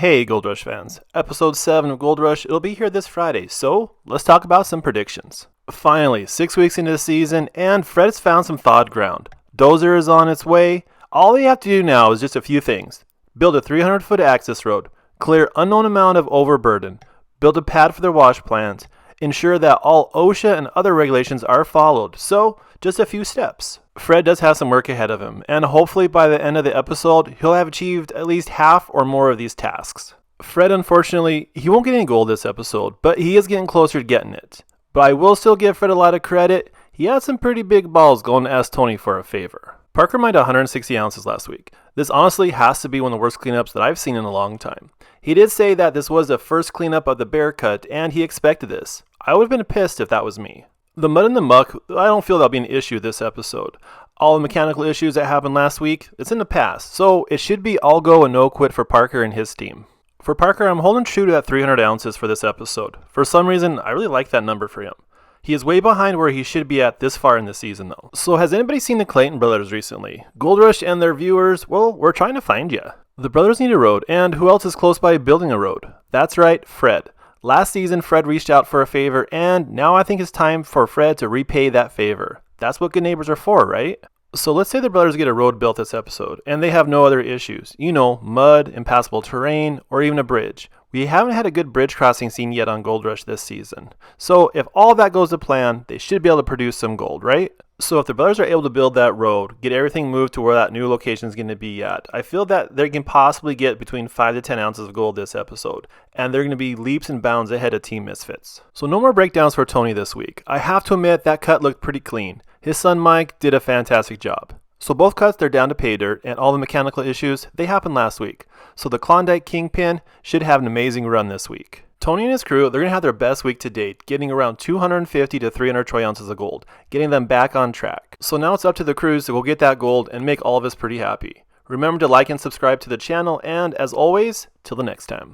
Hey Gold Rush fans, episode 7 of Gold Rush, it'll be here this Friday, so let's talk about some predictions. Finally, 6 weeks into the season, and Fred's found some thawed ground. Dozer is on its way. All we have to do now is just a few things. Build a 300-foot access road, clear unknown amount of overburden, build a pad for their wash plant, ensure that all OSHA and other regulations are followed, so just a few steps. Fred does have some work ahead of him, and hopefully by the end of the episode, he'll have achieved at least half or more of these tasks. Fred, unfortunately, he won't get any gold this episode, but he is getting closer to getting it. But I will still give Fred a lot of credit. He had some pretty big balls going to ask Tony for a favor. Parker mined 160 ounces last week. This honestly has to be one of the worst cleanups that I've seen in a long time. He did say that this was the first cleanup of the bear cut, and he expected this. I would have been pissed if that was me. The mud and the muck, I don't feel that'll be an issue this episode. All the mechanical issues that happened last week, it's in the past, so it should be all go and no quit for Parker and his team. For Parker, I'm holding true to that 300 ounces for this episode. For some reason, I really like that number for him. He is way behind where he should be at this far in the season though. So has anybody seen the Clayton brothers recently? Gold Rush and their viewers, well, we're trying to find you. The brothers need a road, and who else is close by building a road? That's right, Fred. Last season, Fred reached out for a favor, and now I think it's time for Fred to repay that favor. That's what good neighbors are for, right? So let's say the brothers get a road built this episode, and they have no other issues. You know, mud, impassable terrain, or even a bridge. We haven't had a good bridge crossing scene yet on Gold Rush this season. So if all that goes to plan, they should be able to produce some gold, right? So if the brothers are able to build that road, get everything moved to where that new location is going to be at, I feel that they can possibly get between 5 to 10 ounces of gold this episode, and they're going to be leaps and bounds ahead of Team Misfits. So no more breakdowns for Tony this week. I have to admit that cut looked pretty clean. His son Mike did a fantastic job. So both cuts, they're down to pay dirt, and all the mechanical issues, they happened last week. So the Klondike Kingpin should have an amazing run this week. Tony and his crew, they're going to have their best week to date, getting around 250 to 300 troy ounces of gold, getting them back on track. So now it's up to the crews to go get that gold and make all of us pretty happy. Remember to like and subscribe to the channel, and as always, till the next time.